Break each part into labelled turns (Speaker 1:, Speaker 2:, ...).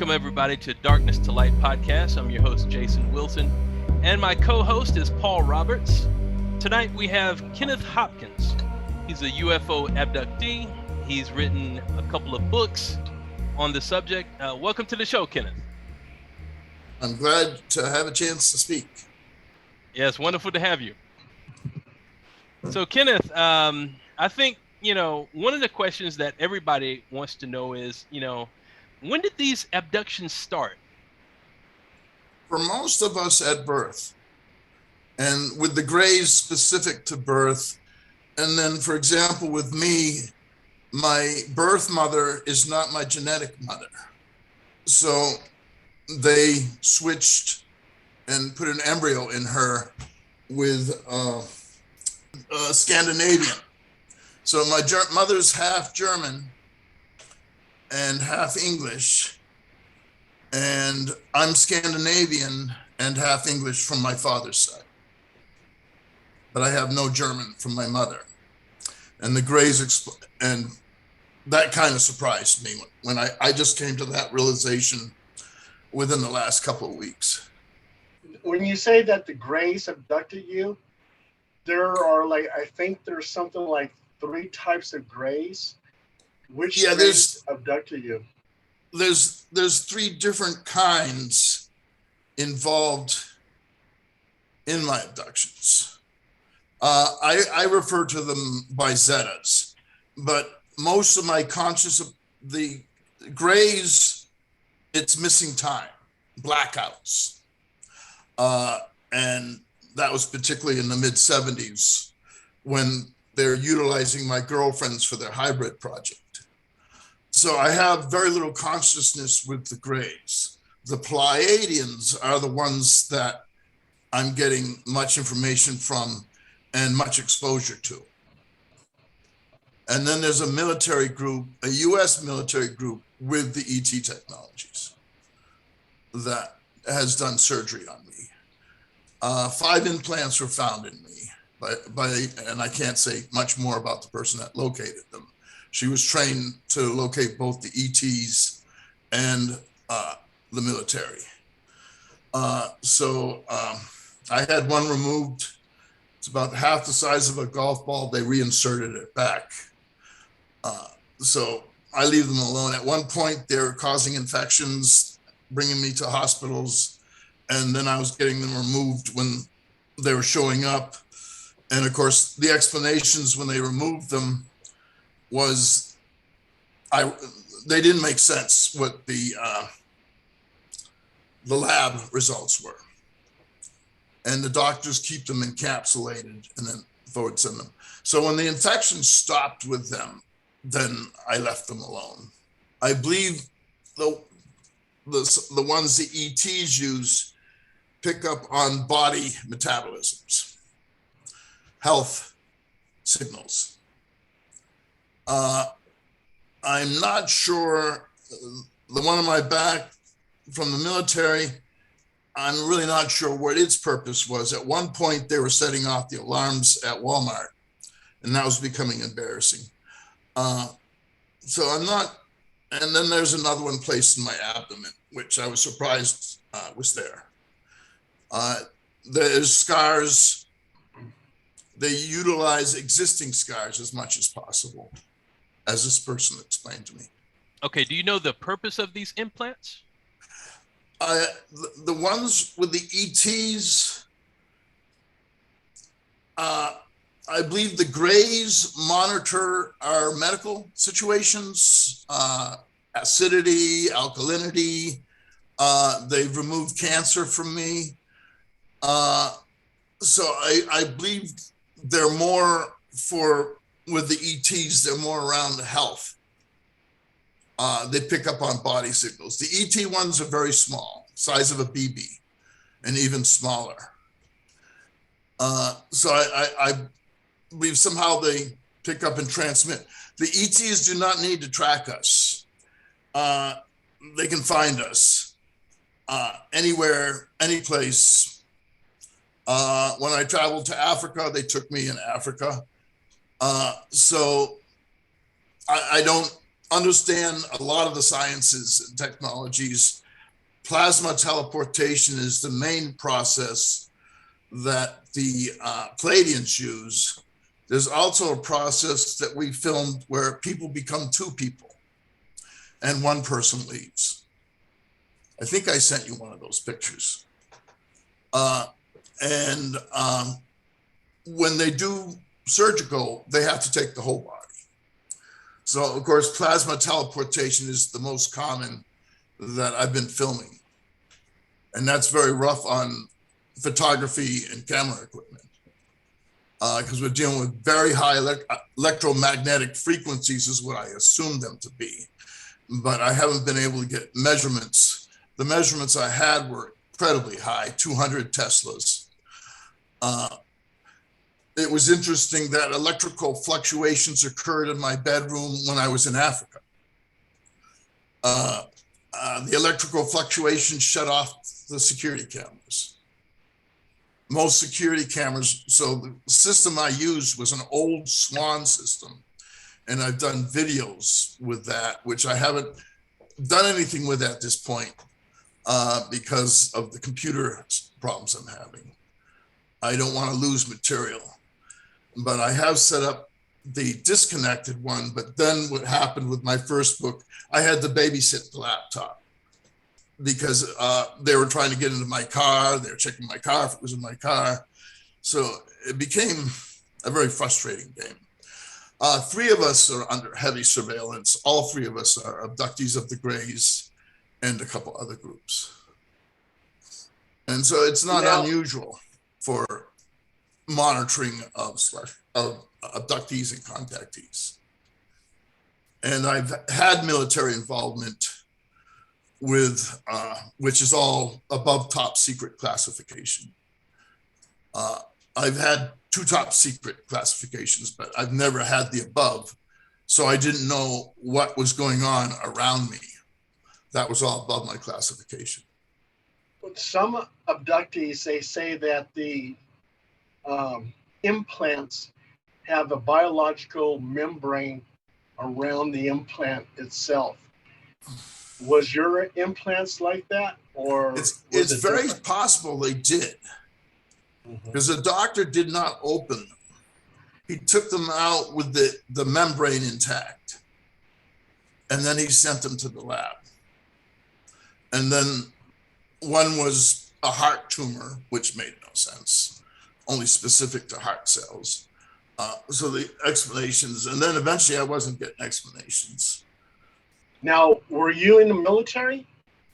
Speaker 1: Welcome, everybody, to Darkness to Light podcast. I'm your host, Jason Wilson, and my co-host is Paul Roberts. Tonight, we have Kenneth Hopkins. He's a UFO abductee. He's written a couple of books on the subject. Welcome to the show, Kenneth.
Speaker 2: I'm glad to have a chance to speak.
Speaker 1: Yeah, it's wonderful to have you. So, Kenneth, I think, one of the questions that everybody wants to know is, when did these abductions start?
Speaker 2: For most of us at birth, and with the Greys specific to birth, and then, for example, with me, my birth mother is not my genetic mother. So they switched and put an embryo in her with Scandinavian. So my mother's half German and half English, and I'm Scandinavian and half English from my father's side. But I have no German from my mother. And the Greys, and that kind of surprised me when I just came to that realization within the last couple of weeks.
Speaker 3: When you say that the Greys abducted you, there are I think there's something like 3 types of Greys. Which Greys abducted you?
Speaker 2: There's 3 different kinds involved in my abductions. I refer to them by Zetas, but most of my the Greys, it's missing time, blackouts. And that was particularly in the mid-70s when they're utilizing my girlfriends for their hybrid project. So I have very little consciousness with the Greys. The Pleiadians are the ones that I'm getting much information from and much exposure to. And then there's a military group, a US military group with the ET technologies that has done surgery on me. 5 implants were found in me and I can't say much more about the person that located them. She was trained to locate both the ETs and the military. So I had one removed. It's about half the size of a golf ball. They reinserted it back. So I leave them alone. At one point, they were causing infections, bringing me to hospitals. And then I was getting them removed when they were showing up. And of course, the explanations when they removed them was they didn't make sense what the lab results were. And the doctors keep them encapsulated and then forward send them. So when the infection stopped with them, then I left them alone. I believe the ones the ETs use pick up on body metabolisms, health signals. I'm not sure, the one on my back from the military, I'm really not sure what its purpose was. At one point, they were setting off the alarms at Walmart, and that was becoming embarrassing. So I'm not, and then there's another one placed in my abdomen, which I was surprised was there. There's scars. They utilize existing scars as much as possible, as this person explained to me.
Speaker 1: Okay, do you know the purpose of these implants?
Speaker 2: The ones with the ETs, I believe the Greys monitor our medical situations, acidity, alkalinity. They've removed cancer from me. So I believe they're more with the ETs, they're more around the health. They pick up on body signals. The ET ones are very small, size of a BB, and even smaller. So I believe somehow they pick up and transmit. The ETs do not need to track us. They can find us anywhere, any place. When I traveled to Africa, they took me in Africa. So I don't understand a lot of the sciences and technologies. Plasma teleportation is the main process that the Pleiadians use. There's also a process that we filmed where people become two people and one person leaves. I think I sent you one of those pictures. When they do surgical, they have to take the whole body. So, of course, plasma teleportation is the most common that I've been filming. And that's very rough on photography and camera equipment because we're dealing with very high electromagnetic frequencies is what I assumed them to be. But I haven't been able to get measurements. The measurements I had were incredibly high, 200 Teslas. It was interesting that electrical fluctuations occurred in my bedroom when I was in Africa. The electrical fluctuations shut off the security cameras. Most security cameras, so the system I used was an old Swan system, and I've done videos with that, which I haven't done anything with at this point because of the computer problems I'm having. I don't want to lose material. But I have set up the disconnected one. But then what happened with my first book, I had to babysit the laptop because they were trying to get into my car. They were checking my car if it was in my car. So it became a very frustrating game. 3 of us are under heavy surveillance. All 3 of us are abductees of the Greys and a couple other groups. And so it's not unusual for monitoring of abductees and contactees. And I've had military involvement with, which is all above top secret classification. I've had 2 top secret classifications, but I've never had the above. So I didn't know what was going on around me. That was all above my classification.
Speaker 3: But some abductees, they say that the implants have a biological membrane around the implant itself. Was your implants like that, or
Speaker 2: it's very possible they did, because the doctor did not open them. He took them out with the membrane intact, and then he sent them to the lab. And then one was a heart tumor, which made no sense, only specific to heart cells. So the explanations, and then eventually I wasn't getting explanations.
Speaker 3: Now, were you in the military?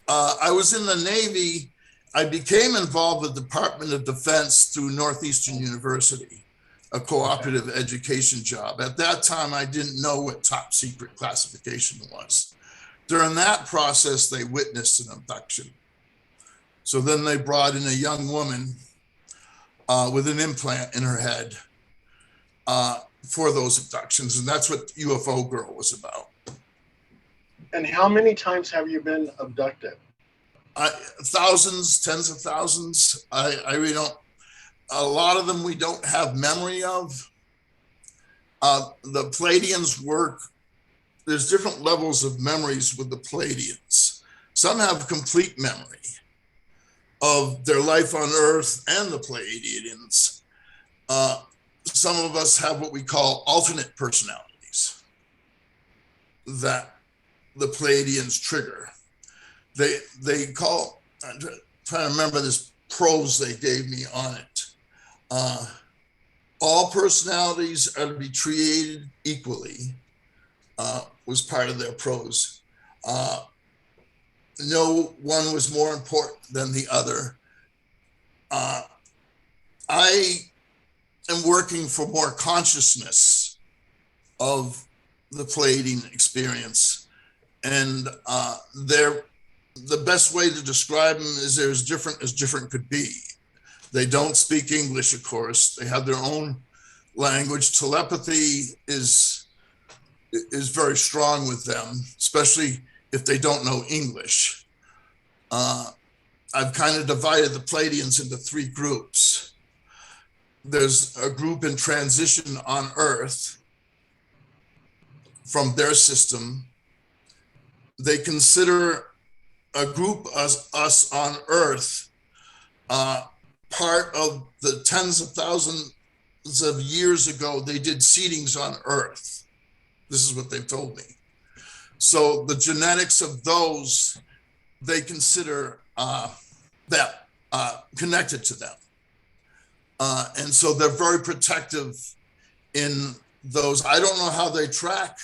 Speaker 2: I was in the Navy. I became involved with the Department of Defense through Northeastern University, a cooperative education job. At that time, I didn't know what top secret classification was. During that process, they witnessed an abduction. So then they brought in a young woman with an implant in her head for those abductions. And that's what UFO Girl was about.
Speaker 3: And how many times have you been abducted?
Speaker 2: Thousands, tens of thousands. I really don't, a lot of them we don't have memory of. The Pleiadians work, there's different levels of memories with the Pleiadians. Some have complete memory of their life on Earth and the Pleiadians. Some of us have what we call alternate personalities that the Pleiadians trigger. They call, I'm trying to remember this prose they gave me on it. All personalities are to be treated equally, was part of their prose. No one was more important than the other. I am working for more consciousness of the Pleiadian experience. And the best way to describe them is they're as different as different could be. They don't speak English, of course. They have their own language. Telepathy is very strong with them, especially if they don't know English. I've kind of divided the Pleiadians into 3 groups. There's a group in transition on Earth from their system they consider a group as us on Earth part of the tens of thousands of years ago. They did seedings on Earth. This is what they've told me. So the genetics of those, they consider that connected to them. And so they're very protective in those. I don't know how they track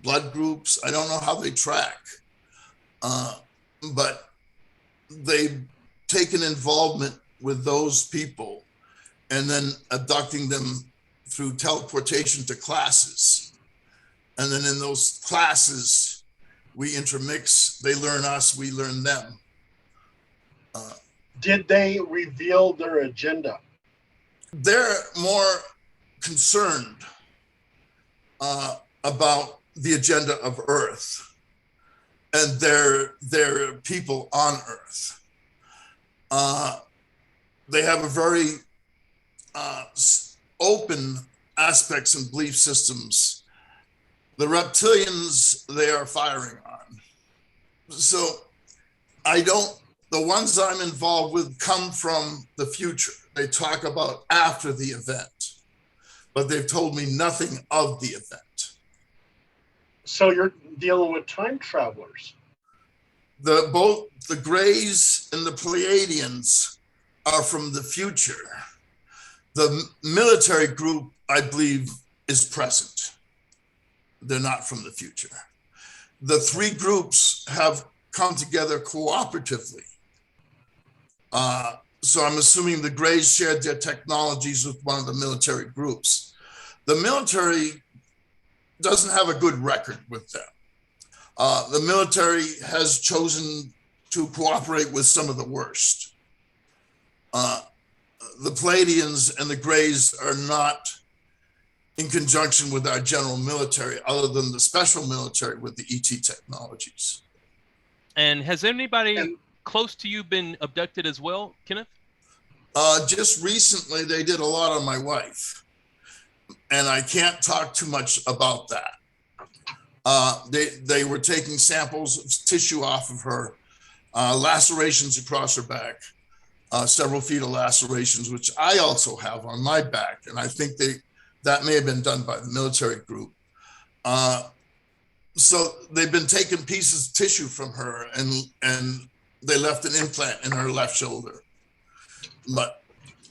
Speaker 2: blood groups. I don't know how they track, but they've taken involvement with those people and then abducting them through teleportation to classes. And then in those classes, we intermix. They learn us, we learn them.
Speaker 3: Did they reveal their agenda?
Speaker 2: They're more concerned about the agenda of Earth and their people on Earth. They have a very open aspects and belief systems. The reptilians they are firing on. So the ones I'm involved with come from the future. They talk about after the event, but they've told me nothing of the event.
Speaker 3: So you're dealing with time travelers.
Speaker 2: Both the Greys and the Pleiadians are from the future. The military group, I believe, is present. They're not from the future. The three groups have come together cooperatively. So I'm assuming the Greys shared their technologies with one of the military groups. The military doesn't have a good record with them. The military has chosen to cooperate with some of the worst. The Pleiadians and the Greys are not in conjunction with our general military, other than the special military with the ET technologies.
Speaker 1: And has anybody close to you been abducted as well, Kenneth?
Speaker 2: Just recently, they did a lot on my wife, and I can't talk too much about that. They were taking samples of tissue off of her, lacerations across her back, several feet of lacerations, which I also have on my back, and I think that may have been done by the military group. So they've been taking pieces of tissue from her, and they left an implant in her left shoulder. But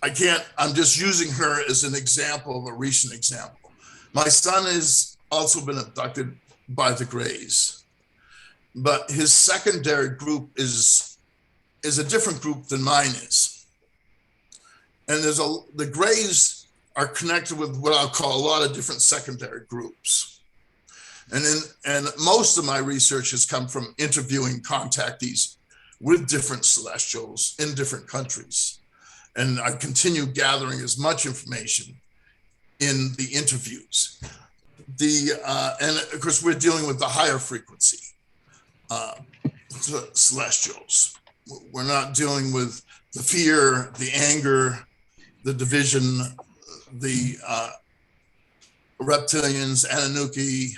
Speaker 2: I'm just using her as an example of a recent example. My son has also been abducted by the Greys, but his secondary group is a different group than mine is. And the Greys are connected with what I'll call a lot of different secondary groups. And most of my research has come from interviewing contactees with different celestials in different countries. And I continue gathering as much information in the interviews. And of course, we're dealing with the higher frequency celestials. We're not dealing with the fear, the anger, the division, the reptilians, Anunnaki,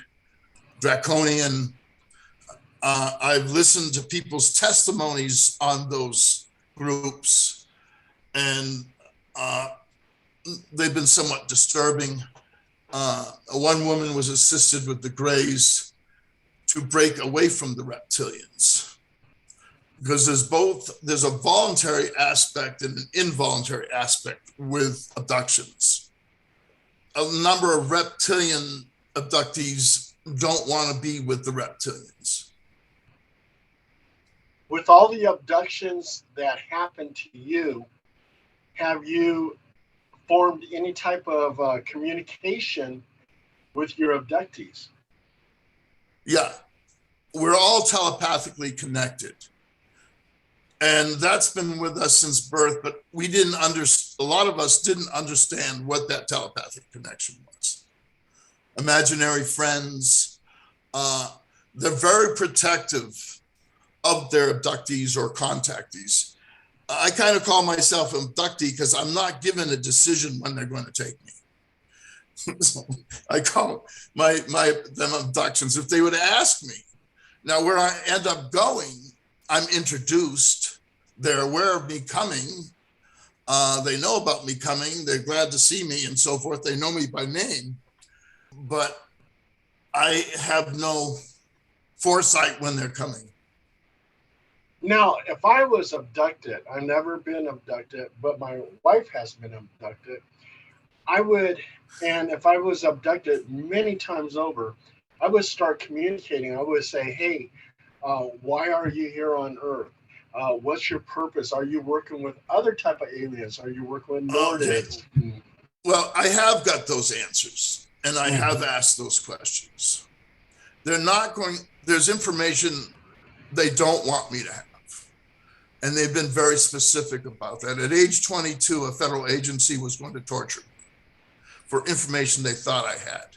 Speaker 2: Draconian. I've listened to people's testimonies on those groups, and they've been somewhat disturbing. One woman was assisted with the Greys to break away from the reptilians, because there's a voluntary aspect and an involuntary aspect with abductions. A number of reptilian abductees don't want to be with the reptilians.
Speaker 3: With all the abductions that happened to you, have you formed any type of communication with your abductees?
Speaker 2: Yeah, we're all telepathically connected. And that's been with us since birth, but a lot of us didn't understand what that telepathic connection was. Imaginary friends, they're very protective of their abductees or contactees. I kind of call myself an abductee because I'm not given a decision when they're going to take me. So I call them abductions. If they would ask me, Now, where I end up going, I'm introduced. They're aware of me coming. They know about me coming. They're glad to see me and so forth. They know me by name, but I have no foresight when they're coming.
Speaker 3: Now, if I was abducted, I've never been abducted, but my wife has been abducted. And if I was abducted many times over, I would start communicating. I would say, hey, why are you here on Earth? What's your purpose? Are you working with other type of aliens? Are you working with Nordics?
Speaker 2: Okay. Well, I have got those answers, and I have asked those questions. There's information they don't want me to have. And they've been very specific about that. At age 22, a federal agency was going to torture me for information they thought I had.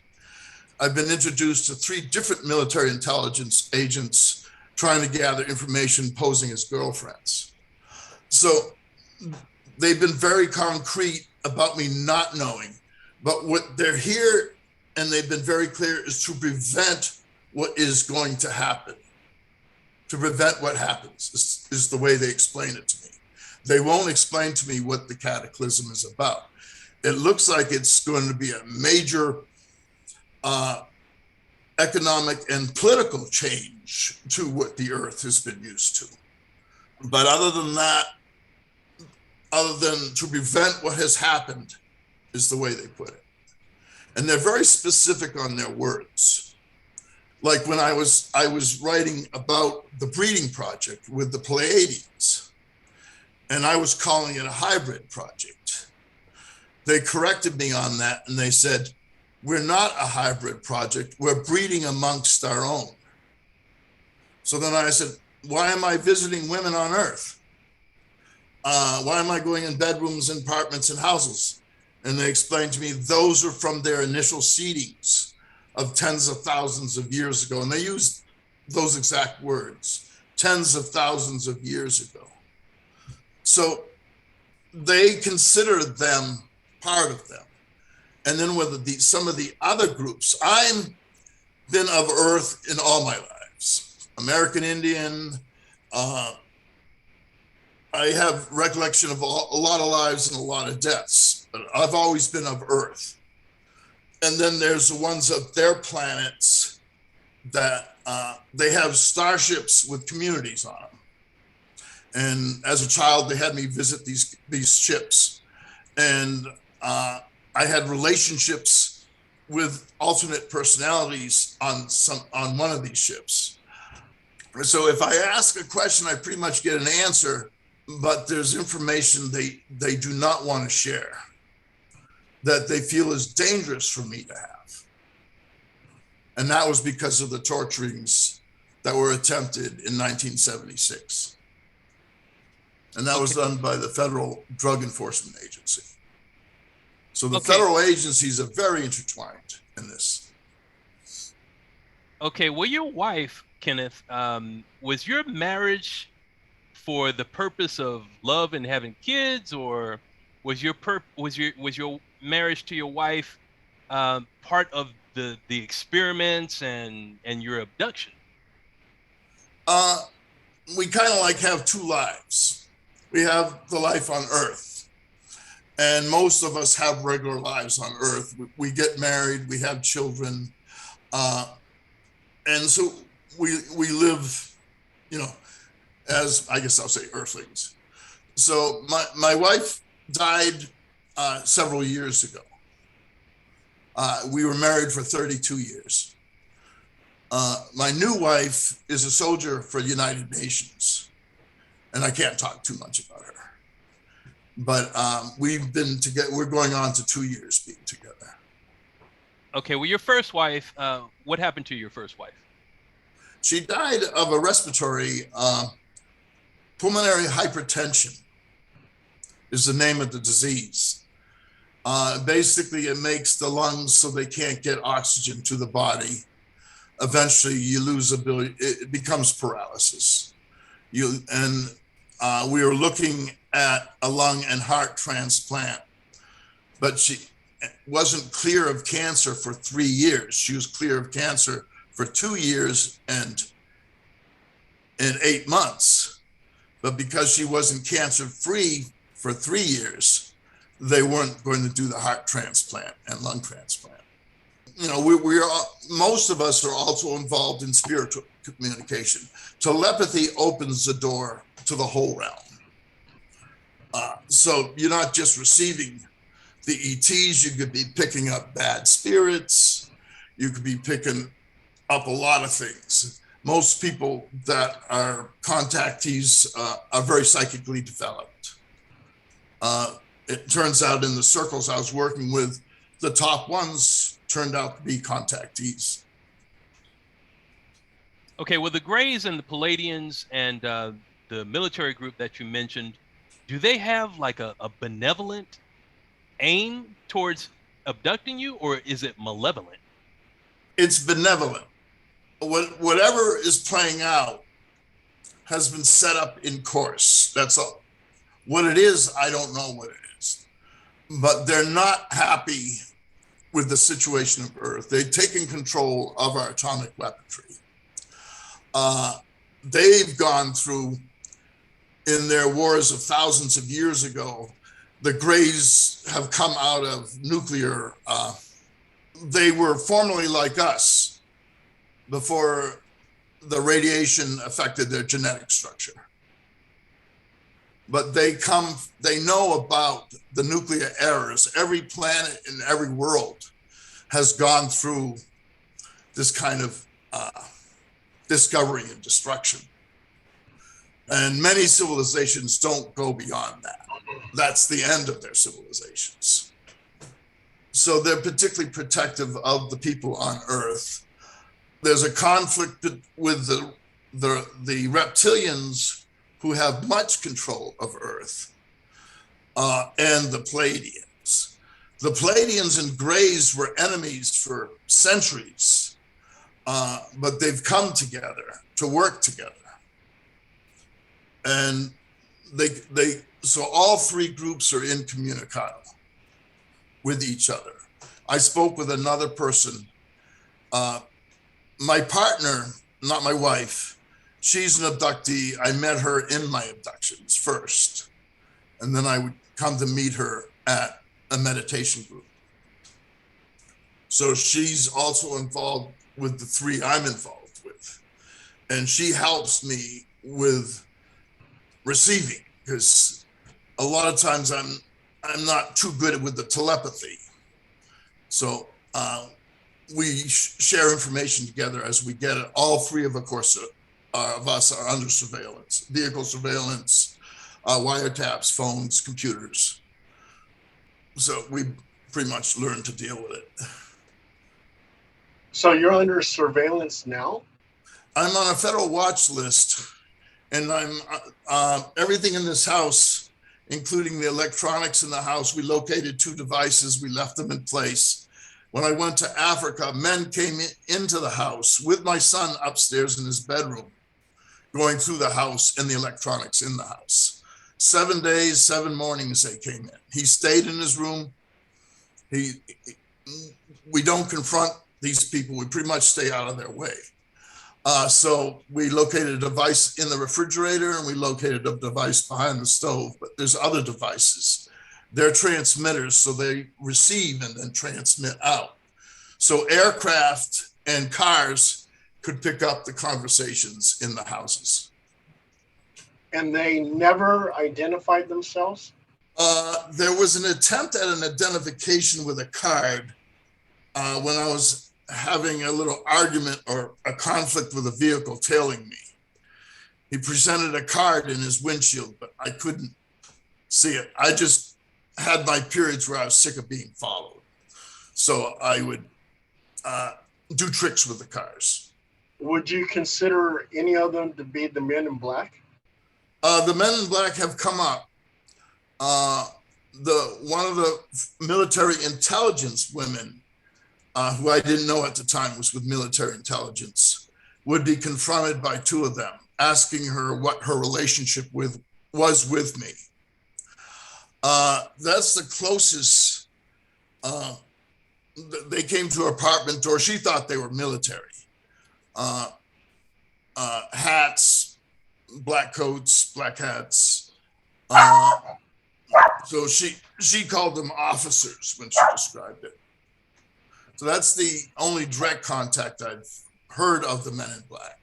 Speaker 2: I've been introduced to 3 different military intelligence agents trying to gather information posing as girlfriends. So they've been very concrete about me not knowing, but what they're here, and they've been very clear, is to prevent what is going to happen. To prevent what happens is the way they explain it to me. They won't explain to me what the cataclysm is about. It looks like it's going to be a major economic and political change to what the Earth has been used to. But other than that, other than to prevent what has happened, is the way they put it. And they're very specific on their words. Like when I was writing about the breeding project with the Pleiadians, and I was calling it a hybrid project. They corrected me on that, and they said, we're not a hybrid project, we're breeding amongst our own. So then I said, why am I visiting women on Earth? Why am I going in bedrooms and apartments and houses? And they explained to me, those are from their initial seedings of tens of thousands of years ago. And they used those exact words, tens of thousands of years ago. So they consider them part of them. And then with some of the other groups, I've been of Earth in all my lives. American Indian, I have recollection of a lot of lives and a lot of deaths, but I've always been of Earth. And then there's the ones of their planets that they have starships with communities on them. And as a child, they had me visit these ships. And I had relationships with alternate personalities on one of these ships. So if I ask a question, I pretty much get an answer, but there's information they do not want to share, that they feel is dangerous for me to have. And that was because of the torturings that were attempted in 1976. And that was done by the Federal Drug Enforcement Agency. So the federal agencies are very intertwined in this.
Speaker 1: Okay, well, your wife, Kenneth, was your marriage for the purpose of love and having kids, or was your marriage to your wife part of the experiments and your abduction?
Speaker 2: We kind of like have 2 lives. We have the life on Earth, and most of us have regular lives on Earth. We get married, we have children, and so we live, as I guess I'll say Earthlings. So my wife died several years ago. We were married for 32 years. My new wife is a soldier for the United Nations, and I can't talk too much about her. But we've been together. We're going on to 2 years being together.
Speaker 1: Okay, well, your first wife, what happened to your first wife?
Speaker 2: She died of a respiratory pulmonary hypertension is the name of the disease. Basically, it makes the lungs so they can't get oxygen to the body. Eventually, you lose ability. It becomes paralysis. We were looking at a lung and heart transplant, but she wasn't clear of cancer for 3 years. She was clear of cancer for 2 years, and in 8 months. But because she wasn't cancer-free for 3 years, they weren't going to do the heart transplant and lung transplant. You know, we are, most of us are also involved in spiritual communication. Telepathy opens the door to the whole realm. So you're not just receiving the ETs, you could be picking up bad spirits, you could be picking up a lot of things. Most people that are contactees are very psychically developed. It turns out in the circles I was working with, the top ones turned out to be contactees.
Speaker 1: Okay, well, the Greys and the Pleiadians and the military group that you mentioned, do they have like a benevolent aim towards abducting you, or is it malevolent?
Speaker 2: It's benevolent. Whatever is playing out has been set up in course. That's all. What it is, I don't know what it is. But they're not happy with the situation of Earth. They've taken control of our atomic weaponry. They've gone through, in their wars of thousands of years ago, the Greys have come out of nuclear. They were formerly like us before the radiation affected their genetic structure. But they know about the nuclear errors. Every planet in every world has gone through this kind of discovery and destruction. And many civilizations don't go beyond that. That's the end of their civilizations. So they're particularly protective of the people on Earth. There's a conflict with the reptilians who have much control of Earth and the Pleiadians. The Pleiadians and Greys were enemies for centuries, but they've come together to work together. And so all three groups are incommunicado with each other. I spoke with another person. My partner, not my wife, she's an abductee. I met her in my abductions first, and then I would come to meet her at a meditation group. So she's also involved with the three I'm involved with. And she helps me with receiving, because a lot of times I'm not too good with the telepathy. So we share information together as we get it. All three of us are under surveillance, vehicle surveillance, wiretaps, phones, computers. So we pretty much learned to deal with it.
Speaker 3: So you're under surveillance now?
Speaker 2: I'm on a federal watch list, and I'm everything in this house, including the electronics in the house. We located 2 devices. We left them in place. When I went to Africa, men came into the house with my son upstairs in his bedroom, going through the house and the electronics in the house. 7 days, 7 mornings they came in. He stayed in his room. We don't confront these people. We pretty much stay out of their way. So we located a device in the refrigerator, and we located a device behind the stove, but there's other devices. They're transmitters, so they receive and then transmit out. So aircraft and cars could pick up the conversations in the houses.
Speaker 3: And they never identified themselves?
Speaker 2: There was an attempt at an identification with a card when I was having a little argument or a conflict with a vehicle tailing me. He presented a card in his windshield, but I couldn't see it. I just had my periods where I was sick of being followed. So I would do tricks with the cars.
Speaker 3: Would you consider any of them to be the Men in Black?
Speaker 2: The Men in Black have come up. One of the military intelligence women, who I didn't know at the time was with military intelligence, would be confronted by 2 of them, asking her what her relationship was with me. That's the closest. They came to her apartment door. She thought they were military. Hats, black coats, black hats. So she called them officers when she described it. So that's the only direct contact I've heard of the Men in Black.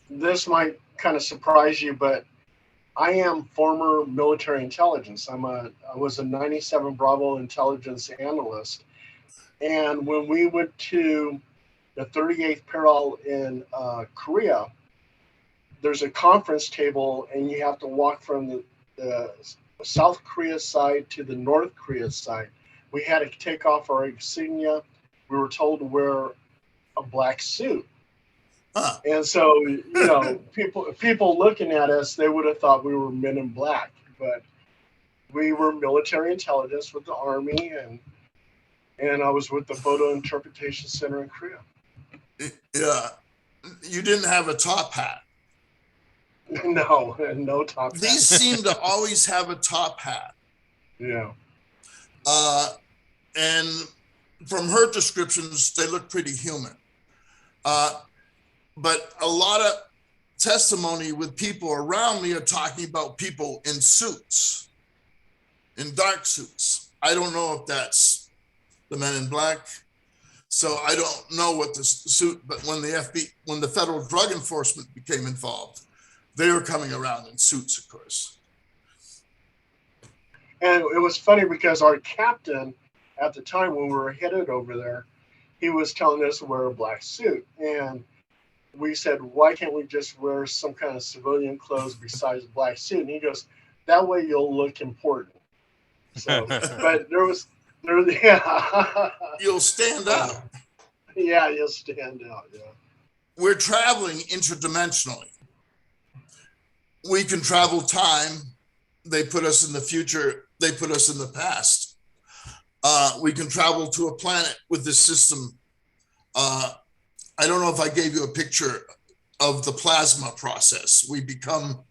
Speaker 3: This might kind of surprise you, but I am former military intelligence. I was a 97 Bravo intelligence analyst. And when we went to the 38th parallel in Korea, there's a conference table and you have to walk from the South Korea side to the North Korea side. We had to take off our insignia. We were told to wear a black suit.
Speaker 2: Huh.
Speaker 3: And so, people looking at us, they would have thought we were Men in Black, but we were military intelligence with the Army, and I was with the Photo Interpretation Center in Korea.
Speaker 2: Yeah, you didn't have a top hat.
Speaker 3: No top hat.
Speaker 2: These seem to always have a top hat.
Speaker 3: Yeah.
Speaker 2: And from her descriptions, they look pretty human. But a lot of testimony with people around me are talking about people in suits, in dark suits. I don't know if that's the Men in Black. So I don't know what the suit, but when the Federal Drug Enforcement became involved, they were coming around in suits, of course.
Speaker 3: And it was funny because our captain at the time when we were headed over there, he was telling us to wear a black suit. And we said, why can't we just wear some kind of civilian clothes besides black suit? And he goes, that way you'll look important. So, but yeah.
Speaker 2: You'll stand out.
Speaker 3: Yeah, you'll stand out, yeah.
Speaker 2: We're traveling interdimensionally. We can travel time. They put us in the future. They put us in the past. We can travel to a planet with this system. I don't know if I gave you a picture of the plasma process. We become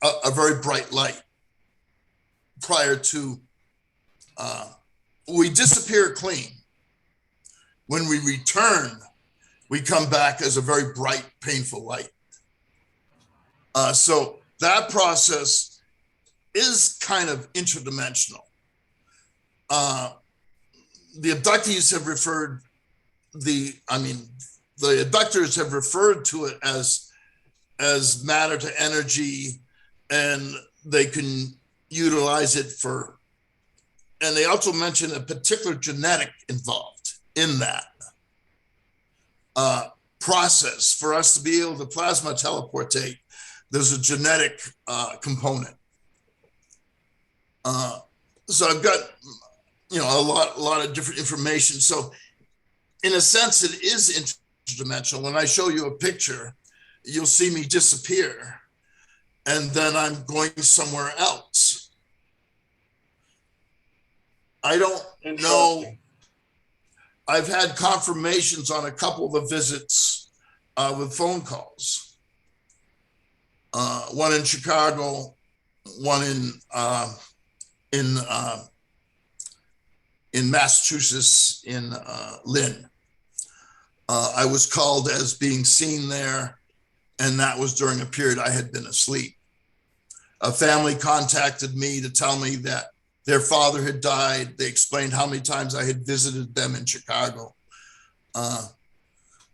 Speaker 2: a very bright light prior to, we disappear clean. When we return, we come back as a very bright, painful light. So that process is kind of interdimensional. The abductees have referred, the abductors have referred to it as matter to energy, and they can utilize it for, and they also mention a particular genetic involved in that process. For us to be able to plasma teleportate, there's a genetic component. So I've got, a lot of different information. So in a sense, it is interdimensional. When I show you a picture, you'll see me disappear, and then I'm going somewhere else. I don't know. I've had confirmations on a couple of the visits with phone calls. One in Chicago, one in Massachusetts, in Lynn. I was called as being seen there, and that was during a period I had been asleep. A family contacted me to tell me that their father had died. They explained how many times I had visited them in Chicago. I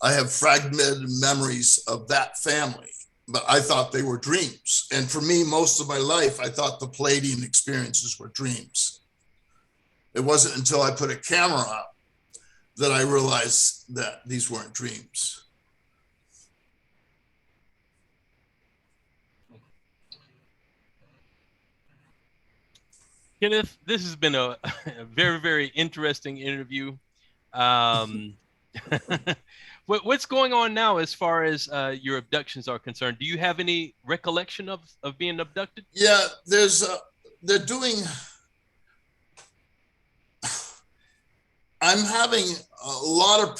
Speaker 2: have fragmented memories of that family, but I thought they were dreams. And for me, most of my life, I thought the Pleiadian experiences were dreams. It wasn't until I put a camera up that I realized that these weren't dreams.
Speaker 1: Kenneth, this has been a very, very interesting interview. What's going on now as far as your abductions are concerned? Do you have any recollection of being abducted?
Speaker 2: Yeah, they're doing, I'm having a lot of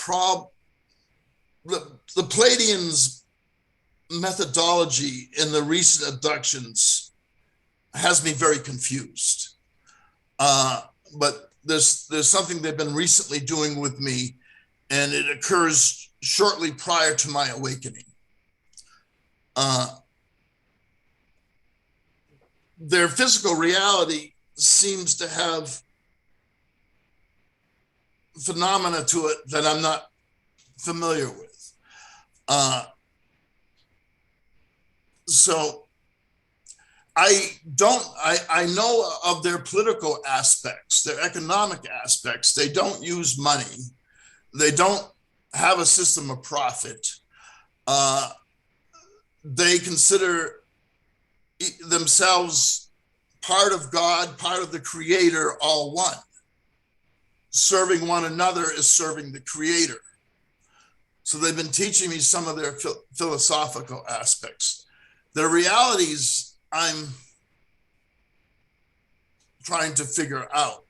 Speaker 2: the Pleiadians' methodology in the recent abductions has me very confused. But there's something they've been recently doing with me, and it occurs shortly prior to my awakening. Their physical reality seems to have phenomena to it that I'm not familiar with. So I know of their political aspects, their economic aspects. They don't use money. They don't have a system of profit. They consider themselves part of God, part of the Creator, all one. Serving one another is serving the Creator. So they've been teaching me some of their philosophical aspects. Their realities, I'm trying to figure out,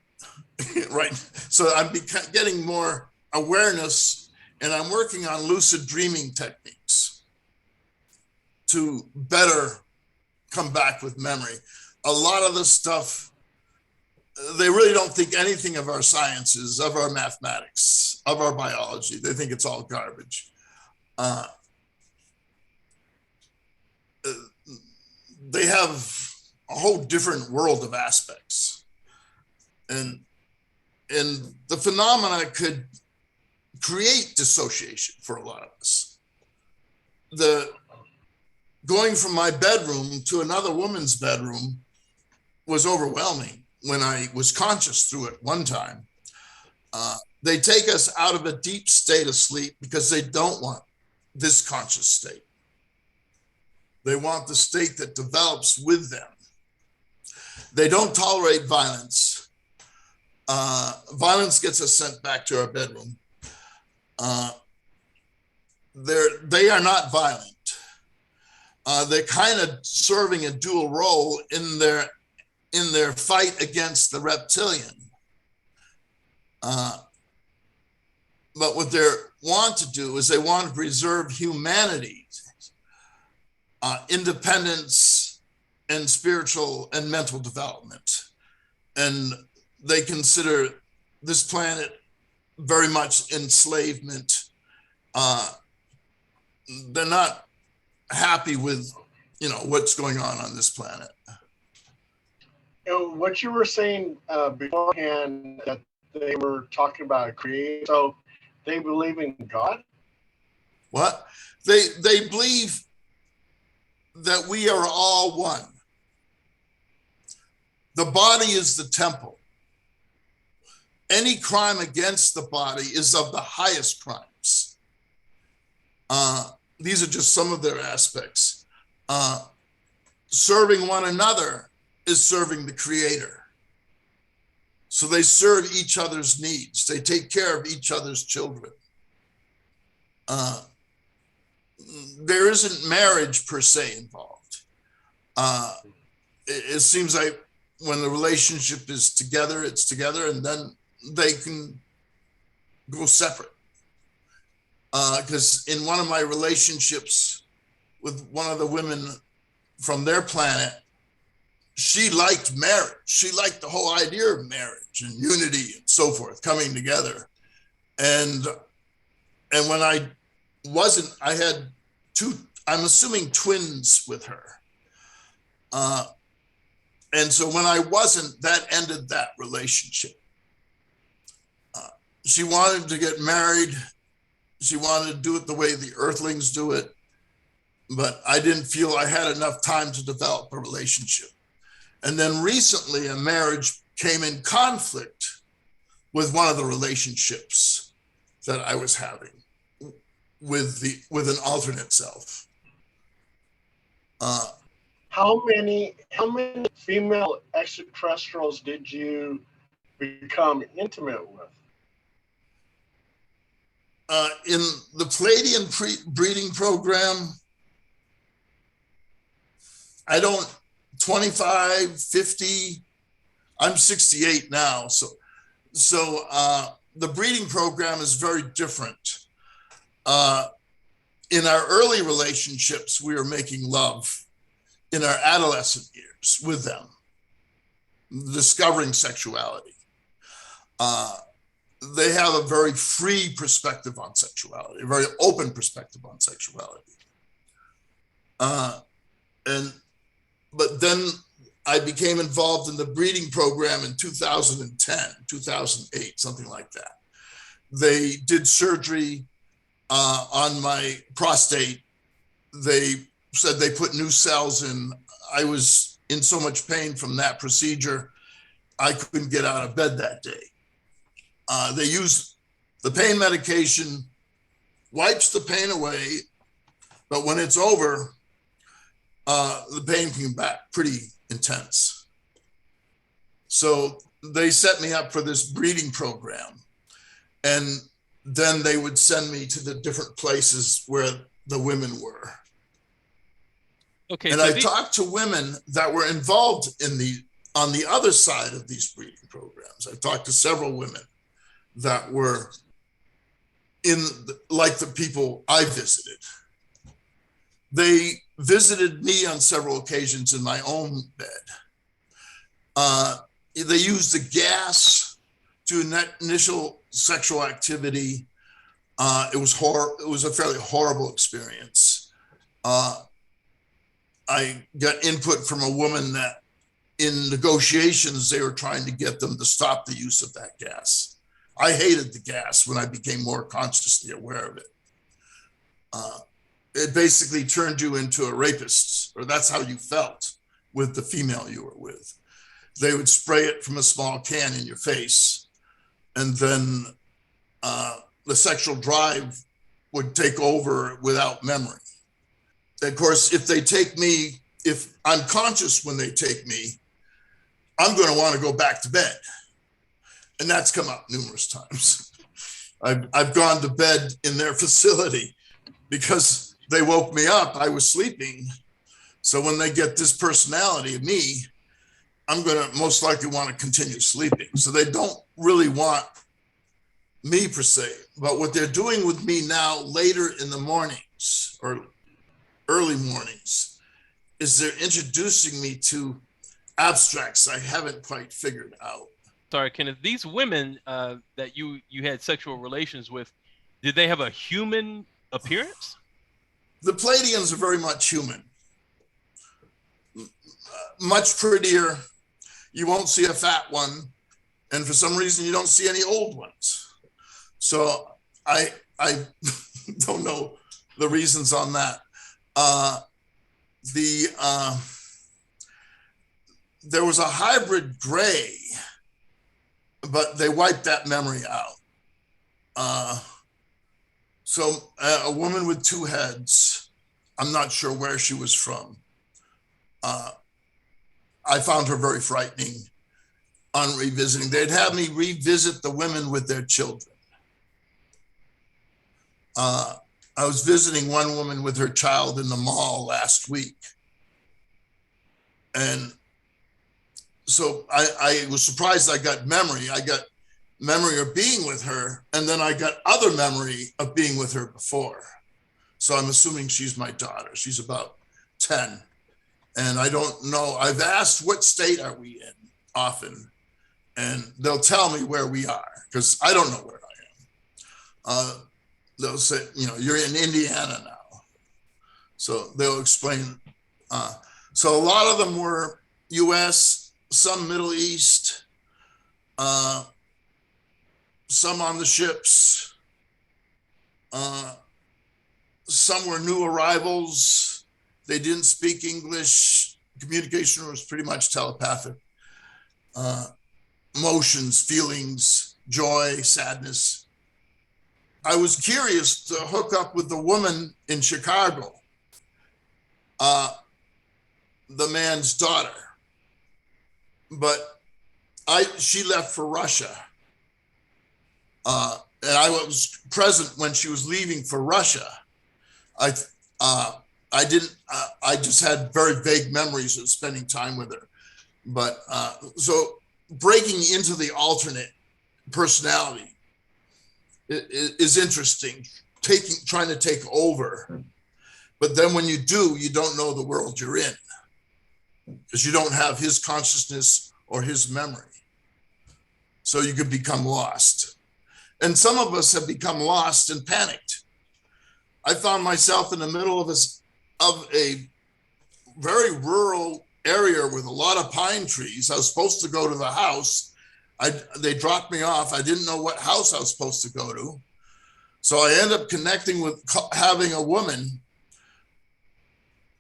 Speaker 2: right? So I'm getting more awareness, and I'm working on lucid dreaming techniques to better come back with memory. A lot of the stuff, they really don't think anything of our sciences, of our mathematics, of our biology. They think it's all garbage. They have a whole different world of aspects. And the phenomena could create dissociation for a lot of us. Going from my bedroom to another woman's bedroom was overwhelming when I was conscious through it one time. They take us out of a deep state of sleep because they don't want this conscious state. They want the state that develops with them. They don't tolerate violence. Violence gets us sent back to our bedroom. They are not violent. They're kind of serving a dual role in their fight against the reptilian. But what they want to do is they want to preserve humanity, independence, and spiritual and mental development. And they consider this planet very much enslavement. They're not happy with, what's going on this planet.
Speaker 3: And what you were saying beforehand, that they were talking about a creator, so they believe in God?
Speaker 2: What? They believe that we are all one. The body is the temple. Any crime against the body is of the highest crimes. These are just some of their aspects. Serving one another is serving the Creator. So they serve each other's needs. They take care of each other's children. There isn't marriage per se involved. It seems like when the relationship is together, it's together, and then they can go separate. Because in one of my relationships with one of the women from their planet, she liked marriage. She liked the whole idea of marriage and unity and so forth, coming together. And when I wasn't, I had I'm assuming twins with her. And so when I wasn't, that ended that relationship. She wanted to get married. She wanted to do it the way the Earthlings do it. But I didn't feel I had enough time to develop a relationship. And then recently a marriage came in conflict with one of the relationships that I was having with an alternate self.
Speaker 3: How many female extraterrestrials did you become intimate with?
Speaker 2: In the Pleiadian breeding program, 25, 50, I'm 68 now. So the breeding program is very different. In our early relationships, we were making love. In our adolescent years with them, discovering sexuality. They have a very free perspective on sexuality, a very open perspective on sexuality. But then I became involved in the breeding program in 2010, 2008, something like that. They did surgery on my prostate. They said they put new cells in. I was in so much pain from that procedure, I couldn't get out of bed that day. They used the pain medication, wipes the pain away, but when it's over, the pain came back pretty intense. So they set me up for this breeding program. And then they would send me to the different places where the women were.
Speaker 1: Okay.
Speaker 2: And
Speaker 1: So
Speaker 2: I talked to women that were involved on the other side of these breeding programs. I talked to several women that were like the people I visited. They visited me on several occasions in my own bed. They used the gas to initial sexual activity. It was a fairly horrible experience. I got input from a woman that in negotiations, they were trying to get them to stop the use of that gas. I hated the gas when I became more consciously aware of it. It basically turned you into a rapist, or that's how you felt with the female you were with. They would spray it from a small can in your face, and then the sexual drive would take over without memory. Of course, if I'm conscious when they take me, I'm going to want to go back to bed. And that's come up numerous times. I've gone to bed in their facility because they woke me up. I was sleeping. So when they get this personality of me, I'm going to most likely want to continue sleeping. So they don't really want me per se. But what they're doing with me now later in the mornings or early mornings is they're introducing me to abstracts I haven't quite figured out.
Speaker 1: Sorry, Kenneth, these women that you had sexual relations with, did they have a human appearance?
Speaker 2: The Pleiadians are very much human. Much prettier. You won't see a fat one. And for some reason, you don't see any old ones. So I don't know the reasons on that. There was a hybrid gray, but they wiped that memory out. So a woman with two heads, I'm not sure where she was from. I found her very frightening on revisiting. They'd have me revisit the women with their children. I was visiting one woman with her child in the mall last week. And so I was surprised I got memory. I got memory of being with her, and then I got other memory of being with her before. So I'm assuming she's my daughter. She's about 10. And I don't know. I've asked, what state are we in often? And they'll tell me where we are, because I don't know where I am. They'll say, you're in Indiana now. So they'll explain. So a lot of them were US, some Middle East, some on the ships. Some were new arrivals. They didn't speak English. Communication was pretty much telepathic. Emotions, feelings, joy, sadness. I was curious to hook up with the woman in Chicago, the man's daughter, but she left for Russia. And I was present when she was leaving for Russia. I just had very vague memories of spending time with her. But so breaking into the alternate personality is interesting, trying to take over. But then when you do, you don't know the world you're in because you don't have his consciousness or his memory. So you could become lost. And some of us have become lost and panicked. I found myself in the middle of a very rural area with a lot of pine trees. I was supposed to go to the house. They dropped me off. I didn't know what house I was supposed to go to. So I ended up connecting with having a woman,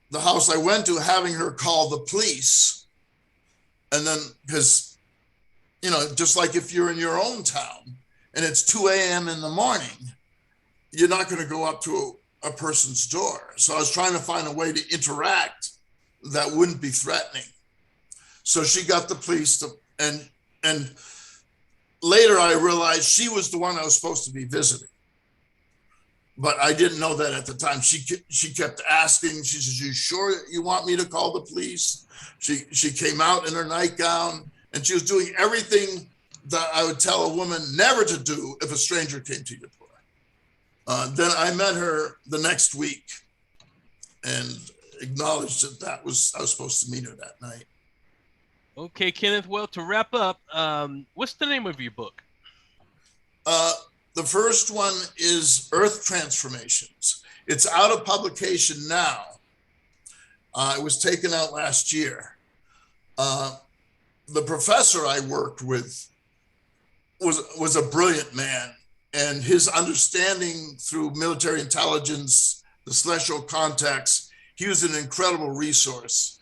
Speaker 2: the house I went to, having her call the police. And then, because, you know, just like if you're in your own town and it's 2 a.m. in the morning, you're not going to go up to a person's door. So I was trying to find a way to interact that wouldn't be threatening. So she got the police to, and later I realized she was the one I was supposed to be visiting. But I didn't know that at the time. She kept asking. She says, "You sure you want me to call the police?" She came out in her nightgown, and she was doing everything that I would tell a woman never to do if a stranger came to your door. Then I met her the next week and acknowledged that I was supposed to meet her that night.
Speaker 1: Okay, Kenneth. Well, to wrap up, what's the name of your book?
Speaker 2: The first one is Earth Transformations. It's out of publication now. It was taken out last year. The professor I worked with was a brilliant man, and his understanding through military intelligence, the celestial contacts, he was an incredible resource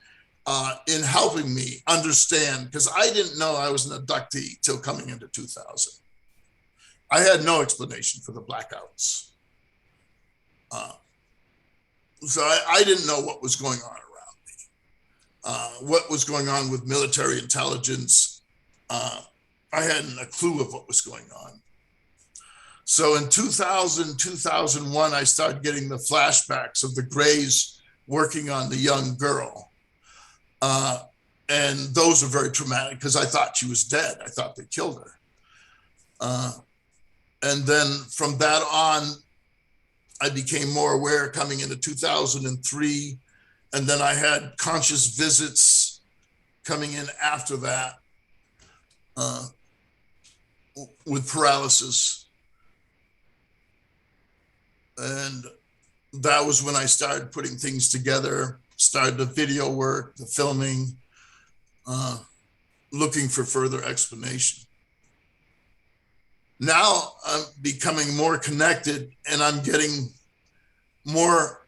Speaker 2: in helping me understand, because I didn't know I was an abductee till coming into 2000. I had no explanation for the blackouts. So I didn't know what was going on around me, what was going on with military intelligence. I hadn't a clue of what was going on. So in 2000, 2001, I started getting the flashbacks of the Greys working on the young girl. And those were very traumatic because I thought she was dead. I thought they killed her. And then from that on, I became more aware coming into 2003. And then I had conscious visits coming in after that with paralysis. And that was when I started putting things together, started the video work, the filming, looking for further explanation. Now I'm becoming more connected and I'm getting more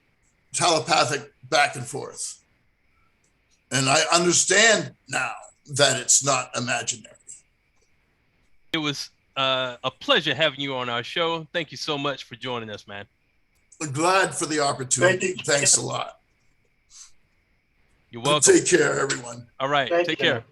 Speaker 2: telepathic back and forth. And I understand now that it's not imaginary.
Speaker 1: It was a pleasure having you on our show. Thank you so much for joining us, man.
Speaker 2: Glad for the opportunity. Thanks a lot.
Speaker 1: You're welcome.
Speaker 2: Take care, everyone.
Speaker 1: All right. Take care.